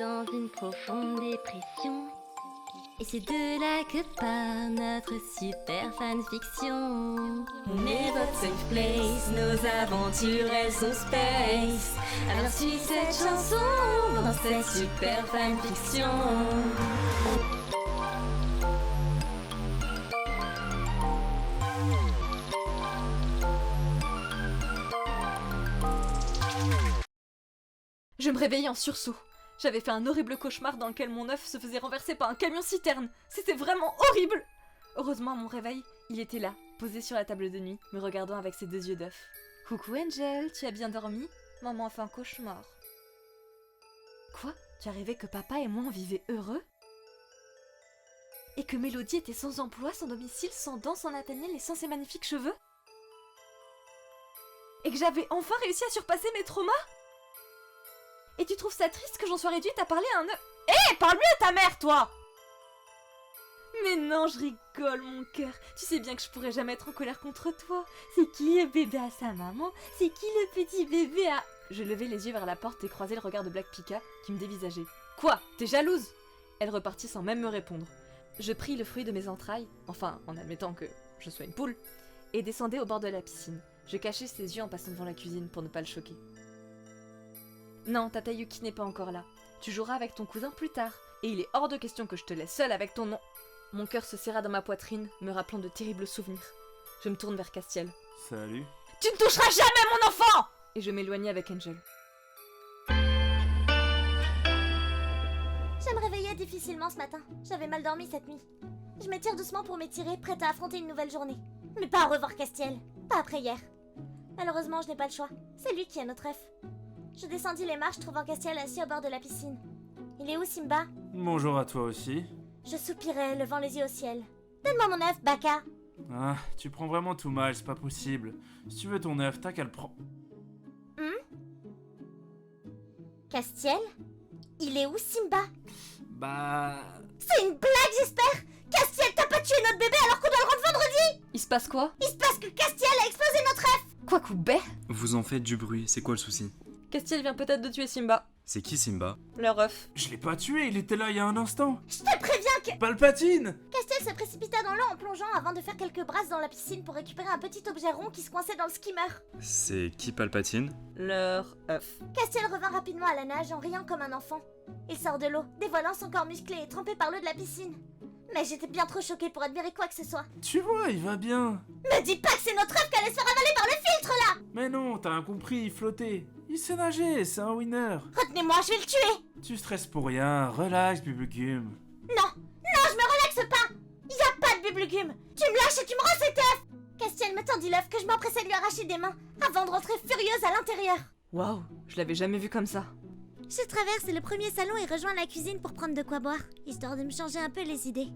dans une profonde dépression. Et c'est de là que part notre super fanfiction. On est votre safe place, nos aventures elles sont space. Alors suis cette chanson dans cette super fanfiction. Je me réveillais en sursaut. J'avais fait un horrible cauchemar dans lequel mon œuf se faisait renverser par un camion-citerne. C'était vraiment horrible. Heureusement, à mon réveil, il était là, posé sur la table de nuit, me regardant avec ses 2 yeux d'œuf. Coucou Angel, tu as bien dormi? Maman a fait un cauchemar. Quoi? Tu as rêvé que papa et moi on vivait heureux? Et que Mélodie était sans emploi, sans domicile, sans dents, sans Nathaniel et sans ses magnifiques cheveux? Et que j'avais enfin réussi à surpasser mes traumas? Et tu trouves ça triste que j'en sois réduite à parler à un œuf? Hé, parle mieux à ta mère, toi! Mais non, je rigole, mon cœur. Tu sais bien que je pourrais jamais être en colère contre toi. C'est qui le bébé à sa maman? C'est qui le petit bébé à... Je levai les yeux vers la porte et croisai le regard de Black Pika qui me dévisageait. Quoi? T'es jalouse? Elle repartit sans même me répondre. Je pris le fruit de mes entrailles, enfin, en admettant que je sois une poule, et descendais au bord de la piscine. Je cachai ses yeux en passant devant la cuisine pour ne pas le choquer. Non, Tata Yuki n'est pas encore là. Tu joueras avec ton cousin plus tard, et il est hors de question que je te laisse seule avec ton nom. Mon cœur se serra dans ma poitrine, me rappelant de terribles souvenirs. Je me tourne vers Castiel. Salut. Tu ne toucheras jamais mon enfant! Et je m'éloignai avec Angel. Je me réveillais difficilement ce matin. J'avais mal dormi cette nuit. Je m'étire doucement pour m'étirer, prête à affronter une nouvelle journée. Mais pas à revoir Castiel. Pas après hier. Malheureusement, je n'ai pas le choix. C'est lui qui est notre œuf. Je descendis les marches, trouvant Castiel assis au bord de la piscine. Il est où, Simba? Bonjour à toi aussi. Je soupirais, levant les yeux au ciel. Donne-moi mon œuf, Baka. Ah, tu prends vraiment tout mal, c'est pas possible. Si tu veux ton œuf, t'as qu'à le prendre. Castiel? Il est où, Simba? Bah... C'est une blague, j'espère! Castiel, t'as pas tué notre bébé alors qu'on doit le rendre vendredi? Il se passe quoi? Il se passe que Castiel a explosé notre œuf! Quoi, Koubé? Vous en faites du bruit, c'est quoi le souci? Castiel vient peut-être de tuer Simba. C'est qui Simba? Leur œuf. Je l'ai pas tué, il était là il y a un instant. Je te préviens que... Palpatine! Castiel se précipita dans l'eau en plongeant avant de faire quelques brasses dans la piscine pour récupérer un petit objet rond qui se coinçait dans le skimmer. C'est qui Palpatine? Leur œuf. Castiel revint rapidement à la nage en riant comme un enfant. Il sort de l'eau, dévoilant son corps musclé et trempé par l'eau de la piscine. Mais j'étais bien trop choquée pour admirer quoi que ce soit. Tu vois, il va bien. Me dis pas que c'est notre œuf qui allait se faire avaler par le filtre là! Mais non, t'as rien compris, il flottait. Il sait nager, c'est un winner. Retenez-moi, je vais le tuer! Tu stresses pour rien, relax, Bubblegum. Non, je me relaxe pas! Y a pas de bubblegum! Tu me lâches et tu me rends cet œuf! Castiel me tendit l'œuf que je m'empressais de lui arracher des mains avant de rentrer furieuse à l'intérieur. Waouh, je l'avais jamais vu comme ça. Je traverse le premier salon et rejoins la cuisine pour prendre de quoi boire, histoire de me changer un peu les idées.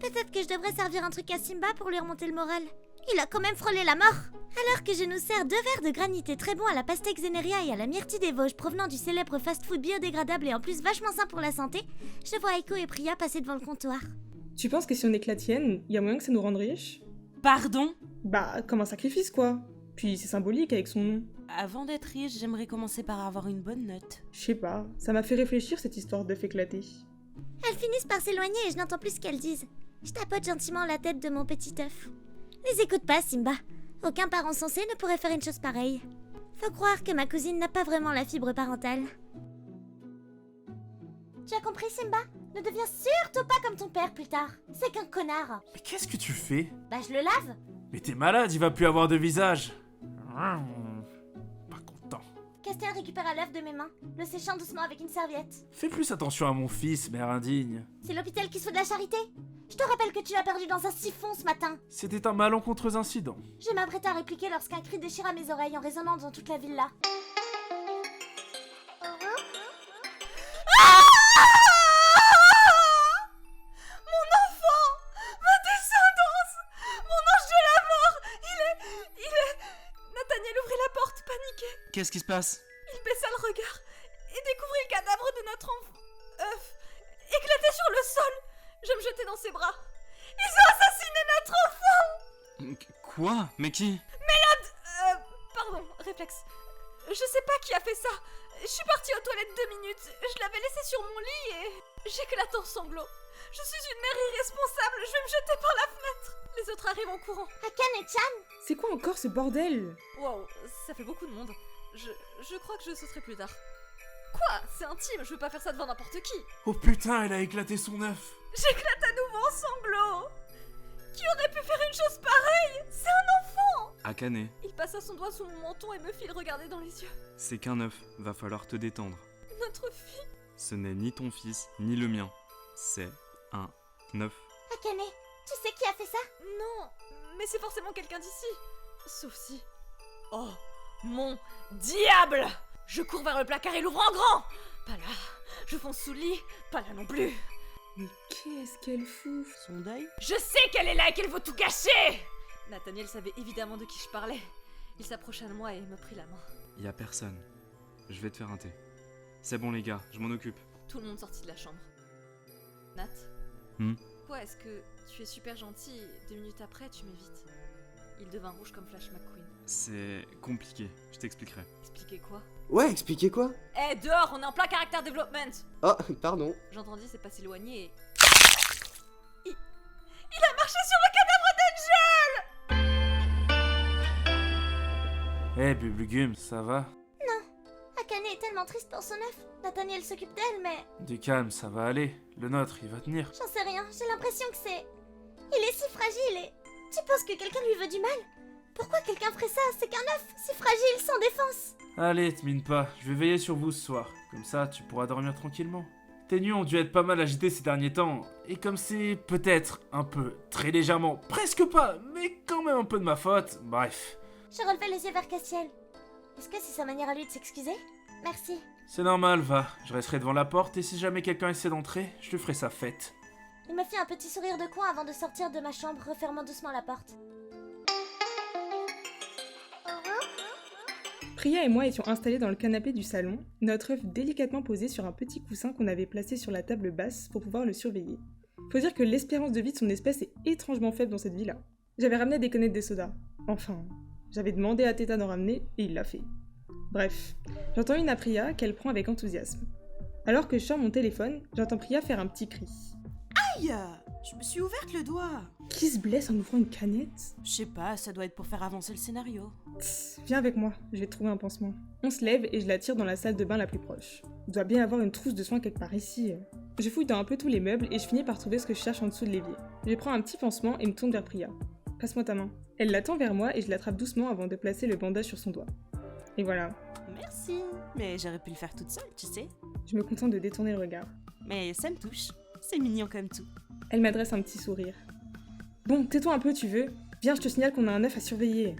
Peut-être que je devrais servir un truc à Simba pour lui remonter le moral. Il a quand même frôlé la mort! Alors que je nous sers 2 verres de granité très bons à la pastèque Zeneria et à la myrtille des Vosges provenant du célèbre fast-food biodégradable et en plus vachement sain pour la santé, je vois Aiko et Priya passer devant le comptoir. Tu penses que si on éclate Yen, y a moyen que ça nous rende riches? Pardon? Bah, comme un sacrifice quoi. Puis c'est symbolique avec son nom. Avant d'être riche, j'aimerais commencer par avoir une bonne note. Je sais pas, ça m'a fait réfléchir cette histoire d'œuf éclaté. Elles finissent par s'éloigner et je n'entends plus ce qu'elles disent. Je tapote gentiment la tête de mon petit œuf. Les écoute pas, Simba. Aucun parent sensé ne pourrait faire une chose pareille. Faut croire que ma cousine n'a pas vraiment la fibre parentale. Tu as compris, Simba? Ne deviens surtout pas comme ton père plus tard. C'est qu'un connard. Mais qu'est-ce que tu fais? Bah je le lave. Mais t'es malade, il va plus avoir de visage. Pas content. Castiel récupéra l'œuf de mes mains, le séchant doucement avec une serviette. Fais plus attention à mon fils, mère indigne. C'est l'hôpital qui se fait de la charité? Je te rappelle que tu l'as perdu dans un siphon ce matin. C'était un malencontreux incident. Je m'apprêtais à répliquer lorsqu'un cri déchira mes oreilles en résonnant dans toute la villa. Mon enfant! Ma descendance! Mon ange de la mort! Il est... Nathaniel ouvrit la porte, paniqué. Qu'est-ce qui se passe? Il baissa le regard et découvrit le cadavre de notre œuf éclaté sur le sol. Je me jetai dans ses bras. Ils ont assassiné notre enfant! Quoi? Mais qui? Pardon, réflexe. Je sais pas qui a fait ça. Je suis partie aux toilettes 2 minutes, je l'avais laissé sur mon lit et j'éclate en sanglots. Je suis une mère irresponsable, je vais me jeter par la fenêtre. Les autres arrivent en courant. Akane-chan, C'est quoi encore ce bordel? Wow, ça fait beaucoup de monde. Je crois que je sauterai plus tard. Quoi? C'est intime, je veux pas faire ça devant n'importe qui. Oh putain, elle a éclaté son œuf. J'éclate à nouveau en sanglots. Qui aurait pu faire une chose pareille? C'est un enfant. Akane, Il passa son doigt sous mon menton et me fit le regarder dans les yeux. c'est qu'un œuf, va falloir te détendre. Notre fille. Ce n'est ni ton fils, ni le mien. C'est un œuf. Akane, tu sais qui a fait ça? Non, mais c'est forcément quelqu'un d'ici. Sauf si... Oh, mon diable! Je cours vers le placard et l'ouvre en grand. Pas là. Je fonce sous le lit. Pas là non plus. Mais qu'est-ce qu'elle fout? Son deuil? Je sais qu'elle est là et qu'elle veut tout cacher. Nathaniel savait évidemment de qui je parlais. Il s'approcha de moi et me prit la main. Y a personne. Je vais te faire un thé. C'est bon les gars, je m'en occupe. Tout le monde sortit de la chambre. Nat? Quoi, est-ce que tu es super gentil et 2 minutes après tu m'évites? Il devint rouge comme Flash McQueen. C'est compliqué, je t'expliquerai. Expliquez quoi? Ouais, expliquez quoi? Eh, dehors, on est en plein character development. Oh, pardon. J'entendis, c'est pas s'éloigner et... Il a marché sur le cadavre d'Angel. Eh, Bubugum, ça va? Akane est tellement triste pour son œuf. Nathaniel s'occupe d'elle, mais Du calme, ça va aller. Le nôtre, il va tenir. j'en sais rien. J'ai l'impression que c'est... Il est si fragile et... Tu penses que quelqu'un lui veut du mal? Pourquoi quelqu'un ferait ça? C'est qu'un œuf, si fragile, sans défense. Allez, te mine pas, je vais veiller sur vous ce soir. Comme ça, tu pourras dormir tranquillement. Tes nuits ont dû être pas mal agitées ces derniers temps. Et comme c'est peut-être un peu, très légèrement, presque pas, mais quand même un peu de ma faute, bref. Je relevais les yeux vers Castiel. Est-ce que c'est sa manière à lui de s'excuser? Merci. C'est normal, va. Je resterai devant la porte et si jamais quelqu'un essaie d'entrer, je lui ferai sa fête. Il me fit un petit sourire de coin avant de sortir de ma chambre, refermant doucement la porte. Priya et moi étions installés dans le canapé du salon, notre œuf délicatement posé sur un petit coussin qu'on avait placé sur la table basse pour pouvoir le surveiller. Faut dire que l'espérance de vie de son espèce est étrangement faible dans cette vie-là. J'avais ramené des canettes de soda. Enfin, j'avais demandé à Teta d'en ramener et il l'a fait. Bref, j'entends une à Priya qu'elle prend avec enthousiasme. Alors que je sors mon téléphone, j'entends Priya faire un petit cri. Aïe! Je me suis ouverte le doigt. Qui se blesse en ouvrant une canette? Je sais pas, ça doit être pour faire avancer le scénario. Tss, viens avec moi, je vais te trouver un pansement. On se lève et je la tire dans la salle de bain la plus proche. Il doit bien avoir une trousse de soins quelque part ici. Je fouille dans un peu tous les meubles et je finis par trouver ce que je cherche en dessous de l'évier. Je prends un petit pansement et me tourne vers Priya. Passe-moi ta main. Elle la tend vers moi et je l'attrape doucement avant de placer le bandage sur son doigt. Et voilà, Merci. Mais j'aurais pu le faire toute seule, tu sais. je me contente de détourner le regard. Mais ça me touche. C'est mignon comme tout. Elle m'adresse un petit sourire. Bon, tais-toi un peu, tu veux? Viens, je te signale qu'on a un œuf à surveiller.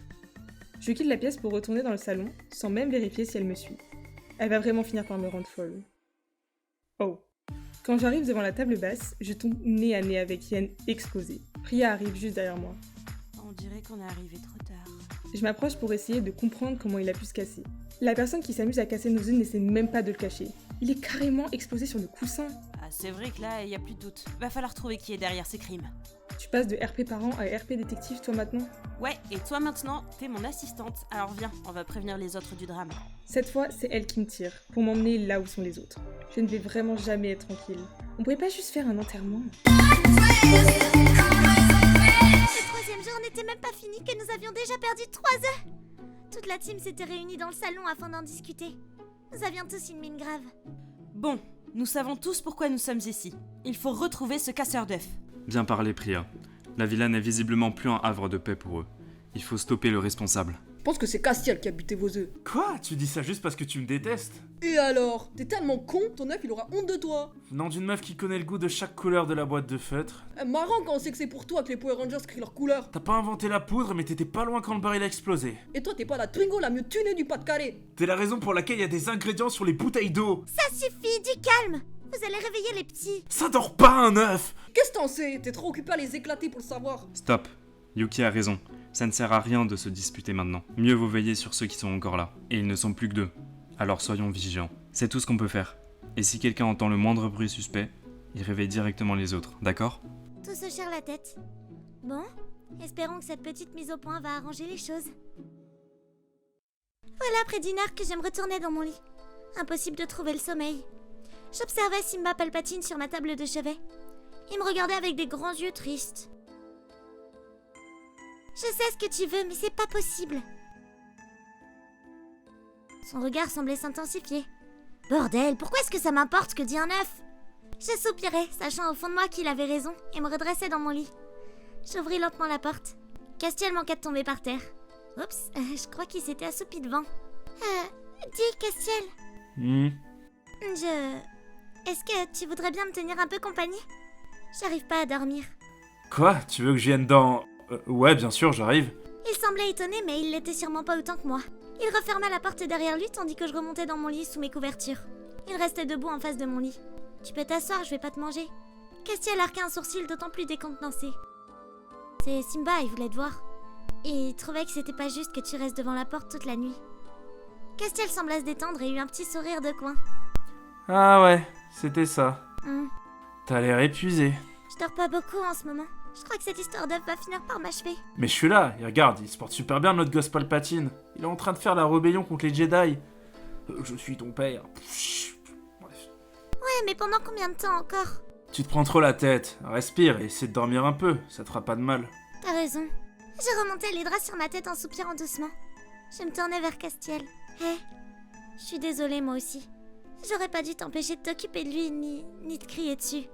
Je quitte la pièce pour retourner dans le salon, sans même vérifier si elle me suit. Elle va vraiment finir par me rendre folle. Oh. Quand j'arrive devant la table basse, je tombe nez à nez avec Yen explosé. Priya arrive juste derrière moi. On dirait qu'on est arrivé trop tard. Je m'approche pour essayer de comprendre comment il a pu se casser. La personne qui s'amuse à casser nos œufs n'essaie même pas de le cacher. Il est carrément explosé sur le coussin. Ah, c'est vrai que là, y a plus de doute. Va falloir trouver qui est derrière ces crimes. Tu passes de RP parent à RP détective toi maintenant? Ouais, et toi maintenant, t'es mon assistante. Alors viens, on va prévenir les autres du drame. Cette fois, c'est elle qui me tire, pour m'emmener là où sont les autres. Je ne vais vraiment jamais être tranquille. On pourrait pas juste faire un enterrement? Le troisième jour n'était même pas fini que nous avions déjà perdu 3 œufs. Toute la team s'était réunie dans le salon afin d'en discuter. Nous avions tous une mine grave. Bon, nous savons tous pourquoi nous sommes ici. Il faut retrouver ce casseur d'œufs. Bien parlé, Priya. La villa n'est visiblement plus un havre de paix pour eux. Il faut stopper le responsable. Je pense que c'est Castiel qui a buté vos œufs. Quoi? Tu dis ça juste parce que tu me détestes? Et alors? T'es tellement con, ton œuf il aura honte de toi. Venant d'une meuf qui connaît le goût de chaque couleur de la boîte de feutre. Marrant quand on sait que c'est pour toi que les Power Rangers crient leur couleur. T'as pas inventé la poudre, mais t'étais pas loin quand le baril a explosé. Et toi t'es pas la Twingo la mieux tunée du Pas-de-Calais. T'es la raison pour laquelle il y a des ingrédients sur les bouteilles d'eau. Ça suffit, du calme. Vous allez réveiller les petits. Ça dort pas un œuf. Qu'est-ce que t'en sais? T'es trop occupé à les éclater pour le savoir. Stop. Yuki a raison. Ça ne sert à rien de se disputer maintenant. Mieux vaut veiller sur ceux qui sont encore là. Et ils ne sont plus que 2. Alors soyons vigilants. C'est tout ce qu'on peut faire. Et si quelqu'un entend le moindre bruit suspect, il réveille directement les autres, d'accord? Tout se serre la tête. Bon, espérons que cette petite mise au point va arranger les choses. Voilà, après 1 heure que j'aime retourner dans mon lit. Impossible de trouver le sommeil. J'observais Simba Palpatine sur ma table de chevet. Il me regardait avec des grands yeux tristes. Je sais ce que tu veux, mais c'est pas possible. Son regard semblait s'intensifier. Bordel, pourquoi est-ce que ça m'importe ce que dit un œuf? Je soupirais, sachant au fond de moi qu'il avait raison, et me redressai dans mon lit. J'ouvris lentement la porte. Castiel manqua de tomber par terre. Oups, je crois qu'il s'était assoupi devant. Dis, Castiel. Est-ce que tu voudrais bien me tenir un peu compagnie? J'arrive pas à dormir. Quoi? Tu veux que je vienne dans... ouais, bien sûr, j'arrive. Il semblait étonné, mais il l'était sûrement pas autant que moi. Il referma la porte derrière lui tandis que je remontais dans mon lit sous mes couvertures. Il restait debout en face de mon lit. Tu peux t'asseoir, je vais pas te manger. Castiel arqua un sourcil d'autant plus décontenancé. C'est Simba, il voulait te voir. Il trouvait que c'était pas juste que tu restes devant la porte toute la nuit. Castiel sembla se détendre et eut un petit sourire de coin. Ah ouais, c'était ça. T'as l'air épuisé. Je dors pas beaucoup en ce moment. Je crois que cette histoire d'œuf va finir par m'achever. Mais je suis là, et regarde, il se porte super bien notre gosse Palpatine. Il est en train de faire la rébellion contre les Jedi. Je suis ton père. Bref. Ouais, mais pendant combien de temps encore? Tu te prends trop la tête. Respire et essaie de dormir un peu, ça te fera pas de mal. T'as raison. Je remontais les draps sur ma tête en soupirant doucement. Je me tournais vers Castiel. Hé, je suis désolée moi aussi. J'aurais pas dû t'empêcher de t'occuper de lui ni de crier dessus.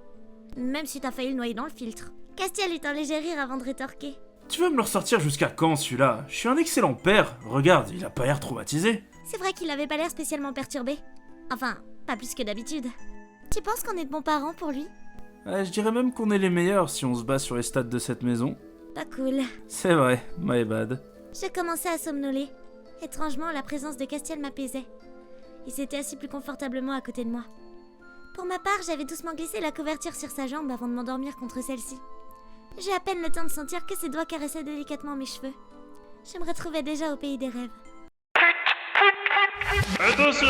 Même si t'as failli le noyer dans le filtre. Castiel eut un léger rire avant de rétorquer. Tu vas me le ressortir jusqu'à quand celui-là? Je suis un excellent père. Regarde, il a pas l'air traumatisé. C'est vrai qu'il avait pas l'air spécialement perturbé. Enfin, pas plus que d'habitude. Tu penses qu'on est de bons parents pour lui? Je dirais même qu'on est les meilleurs si on se base sur les stats de cette maison. Pas cool. C'est vrai, my bad. Je commençais à somnoler. Étrangement, la présence de Castiel m'apaisait. Il s'était assis plus confortablement à côté de moi. Pour ma part, j'avais doucement glissé la couverture sur sa jambe avant de m'endormir contre celle-ci. J'ai à peine le temps de sentir que ses doigts caressaient délicatement mes cheveux. Je me retrouvais déjà au pays des rêves. Attention!